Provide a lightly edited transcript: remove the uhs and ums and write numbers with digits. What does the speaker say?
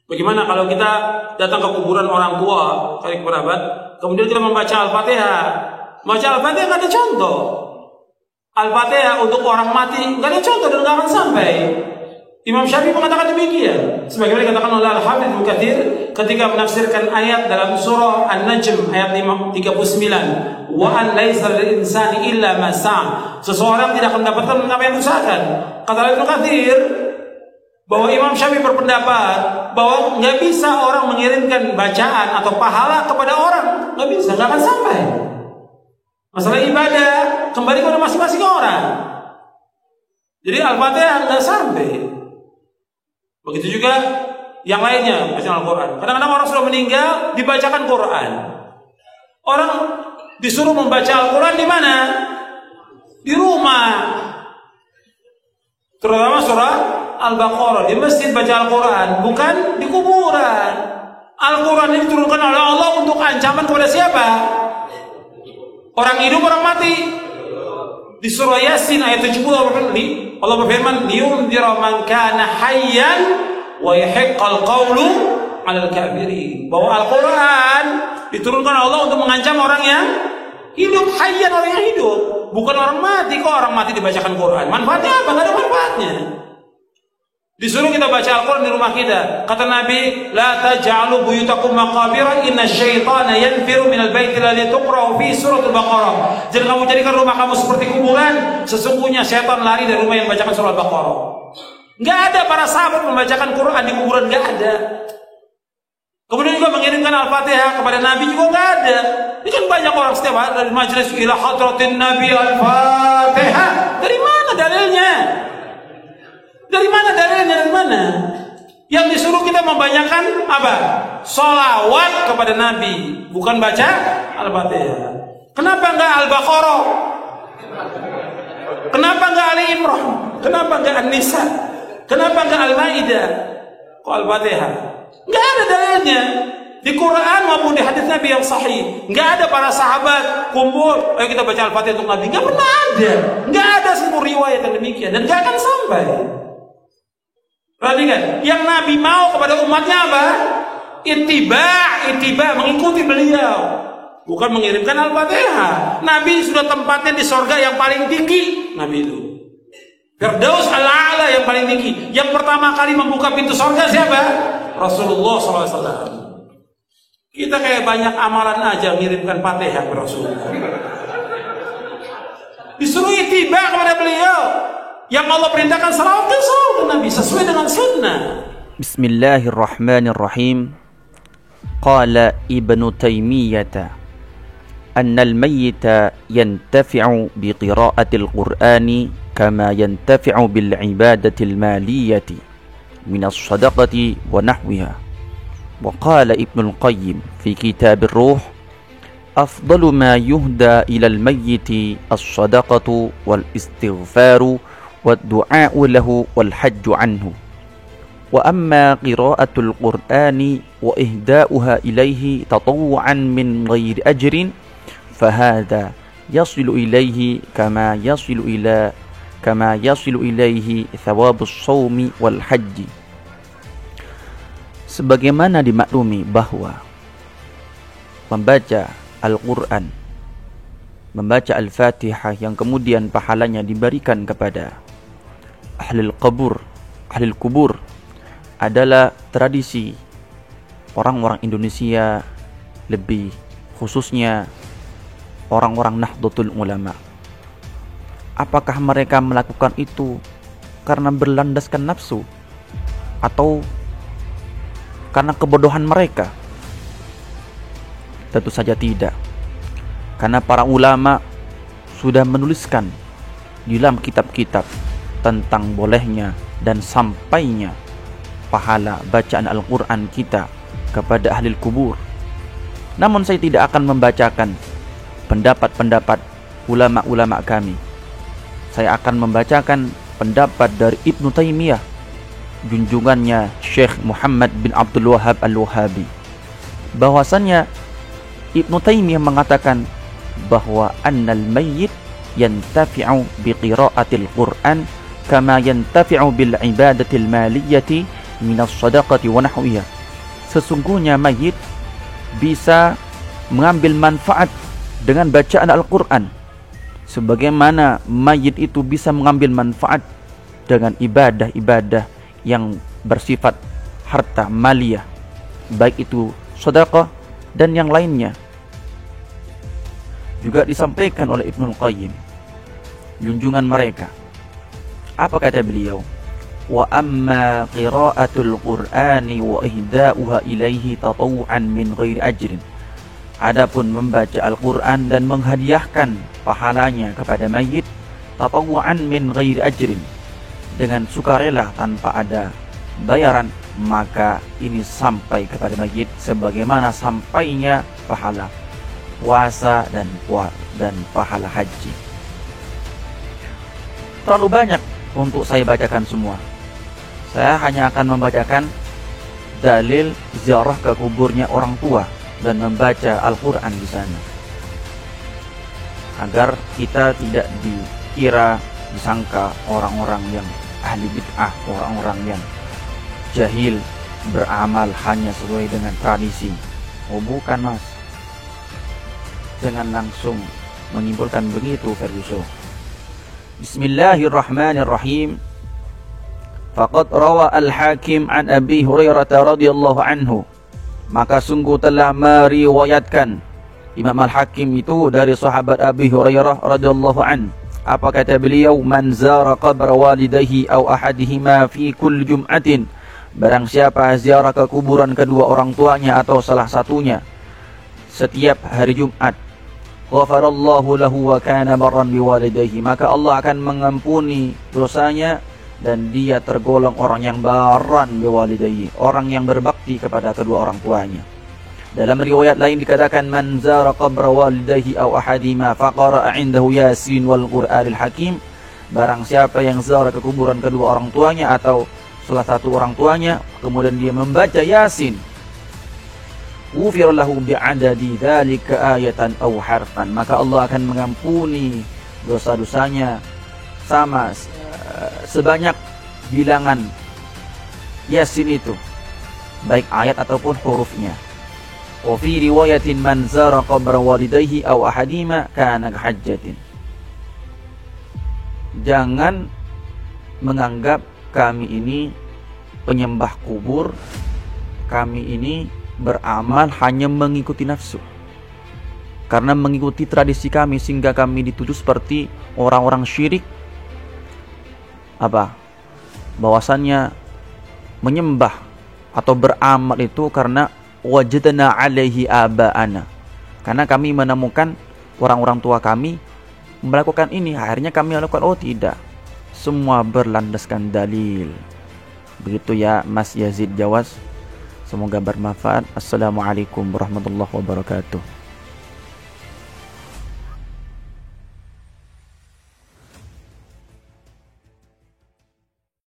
Bagaimana kalau kita datang ke kuburan orang tua, kali kerabat, kemudian kita membaca Al-Fatihah? Membaca Al-Fatihah nggak ada contoh. Al-Fatihah untuk orang mati nggak ada contoh dan nggak akan sampai. Imam Syafi'i mengatakan demikian. Sebagaimana dikatakan oleh Al-Hafidz Ibnu Katsir ketika menafsirkan ayat dalam surah An-Najm ayat 39, wa an laisa lil insani illa ma sa'a. Seseorang tidak akan mendapatkan apa yang diusahakan. Kata Ibnu Katsir bahwa Imam Syafi'i berpendapat bahwa nggak bisa orang mengirimkan bacaan atau pahala kepada orang, nggak bisa, nggak akan sampai. Masalah ibadah kembali kepada masing-masing orang. Jadi Al-Fatihah nggak sampai. Begitu juga yang lainnya, bacaan Al-Quran. Kadang-kadang orang sudah meninggal dibacakan Quran. Orang disuruh membaca Al-Quran di mana? Di rumah. Terutama surah Al-Baqarah, di masjid baca Al-Quran, bukan di kuburan. Al-Quran ini diturunkan oleh Allah untuk ancaman kepada siapa? Orang hidup, orang mati. Di surah Yasin ayat 70 Allah berfirman, liyunzira man kana hayyan wa yahiqqal qawlu 'alal kafirin. Bahwa Al-Quran diturunkan Allah untuk mengancam orang yang hidup, hayyan, orang yang hidup, bukan orang mati. Kok orang mati dibacakan Quran? Manfaatnya apa? Enggak ada manfaatnya. Disuruh kita baca Al-Quran di rumah kita. Kata Nabi, la taj'alu buyutakum maqabira inna syaitana yanfiru minal baiti alladhi tuqra'u fi suratul Baqarah. Jangan kamu jadikan rumah kamu seperti kuburan. Sesungguhnya syaitan lari dari rumah yang membacakan surah Al-Baqarah. Enggak ada para sahabat membacakan Quran di kuburan, enggak ada. Kemudian juga mengirimkan Al-Fatihah kepada Nabi juga enggak ada. Ini kan banyak orang setiap hari dari majelis ila hadratin Nabi Al-Fatihah. Dari mana dalilnya? Dari mana dalilnya? Dari mana? Yang disuruh kita membanyakan apa? Sholawat kepada Nabi, bukan baca Al-Fatihah. Kenapa enggak Al-Baqarah? Kenapa enggak Ali Imran? Kenapa enggak An-Nisa? Kenapa enggak Al-Maidah? Kok Al-Fatihah? Enggak ada dalilnya. Di Quran maupun di hadis Nabi yang sahih, enggak ada para sahabat kumpul, ayo kita baca Al-Fatihah untuk Nabi. Enggak pernah ada. Enggak ada sebuah riwayat yang demikian dan enggak akan sampai. Perhatikan, yang Nabi mau kepada umatnya apa? Ittiba, mengikuti beliau, bukan mengirimkan Al-Fatihah. Nabi sudah tempatnya di surga yang paling tinggi. Nabi itu Firdaus al-A'la yang paling tinggi. Yang pertama kali membuka pintu surga siapa? Rasulullah SAW. Kita kayak banyak amalan aja mengirimkan Fatihah ke Rasulullah. Disuruh ittiba kepada beliau. Yang Allah perintahkan salawat ke Nabi sesuai dengan sunnah. Bismillahirrahmanirrahim. Qala Ibnu Taimiyah anna al-mayyita yantafi'u bi qira'atil Qur'ani kama yantafi'u bil ibadatil maliyati min as-sadaqati wa nahwiha. Wa qala Ibnu al-Qayyim fi kitab ar-Ruh afdalu ma yuhda ila al-mayyiti as-sadaqatu wal istighfaru والدعاء له والحج عنه وأما قراءة القرآن وإهداؤها إليه تطوعا من غير أجر فهذا يصل إليه كما يصل إليه ثواب الصوم والحج. Sebagaimana dimaklumi bahwa membaca Al-Quran, membaca Al-Fatihah yang kemudian pahalanya diberikan kepada ahlul kubur adalah tradisi orang-orang Indonesia, lebih khususnya orang-orang Nahdlatul Ulama. Apakah mereka melakukan itu karena berlandaskan nafsu atau karena kebodohan mereka? Tentu saja tidak. Karena para ulama sudah menuliskan di dalam kitab-kitab tentang bolehnya dan sampainya pahala bacaan Al-Quran kita kepada ahli kubur. Namun saya tidak akan membacakan pendapat-pendapat ulama-ulama kami. Saya akan membacakan pendapat dari Ibnu Taimiyah, junjungannya Syekh Muhammad bin Abdul Wahhab Al-Wahabi, bahwasannya Ibnu Taimiyah mengatakan bahwa annal mayyit yantafi'u biqira'atil Qur'an kama yantafi'u bil ibadatil maliyati minas sadaqati wa nahwiha. sesungguhnya mayit bisa mengambil manfaat dengan bacaan Al-Quran, sebagaimana mayit itu bisa mengambil manfaat dengan ibadah-ibadah yang bersifat harta maliyah, baik itu sedekah dan yang lainnya. Juga disampaikan oleh Ibnul Qayyim, junjungan mereka. Apa kata beliau? Wa amma qira'atul Qur'ani wa ihda'uha ilaihi tatawu'an min ghairi ajrin. Adapun membaca Al-Quran dan menghadiahkan pahalanya kepada mayit, tatawu'an min ghairi ajrin, dengan sukarela tanpa ada bayaran, maka ini sampai kepada mayit sebagaimana sampainya pahala puasa dan pahala haji. Terlalu banyak untuk saya bacakan semua. Saya hanya akan membacakan dalil ziarah ke kuburnya orang tua dan membaca Al-Quran di sana, agar kita tidak disangka orang-orang yang ahli bid'ah, orang-orang yang jahil beramal hanya sesuai dengan tradisi. Oh bukan mas, jangan langsung menyimpulkan begitu Ferguson. Bismillahirrahmanirrahim. Faqad rawa al-Hakim an Abi Hurairah radhiyallahu anhu. Maka sungguh telah meriwayatkan Imam Al-Hakim itu dari sahabat Abi Hurairah radhiyallahu an. Apa kata beliau? Man zara qabra walidayhi aw ahadihima fi kulli jum'atin. Barang siapa ziarah ke kuburan kedua orang tuanya atau salah satunya setiap hari Jumat, ghafarallahu lahu wa kana barran biwalidayhi, maka Allah akan mengampuni dosanya dan dia tergolong orang yang barran biwalidayhi, orang yang berbakti kepada kedua orang tuanya. Dalam riwayat lain dikatakan man zara qabra walidayhi aw ahadima faqara 'indahu Yasin wal Qur'anil Hakim. Barang siapa yang ziarah ke kuburan kedua orang tuanya atau salah satu orang tuanya kemudian dia membaca Yasin, ghufira lahu bi'adadi dzalika ayatan aw harfan, maka Allah akan mengampuni dosa-dosanya sama sebanyak bilangan Yasin itu, baik ayat ataupun hurufnya. Wa fi riwayatin man zara qabra walidayhi aw ahadima kana kahajjatin. Jangan menganggap kami ini penyembah kubur, kami ini beramal hanya mengikuti nafsu, karena mengikuti tradisi kami sehingga kami dituduh seperti orang-orang syirik. Bahwasannya menyembah atau beramal itu karena wajadna alaihi aba'ana, karena kami menemukan orang-orang tua kami melakukan ini, akhirnya kami melakukan. Oh tidak, semua berlandaskan dalil. Begitu ya Mas Yazid Jawas. Semoga bermanfaat. Assalamualaikum warahmatullahi wabarakatuh.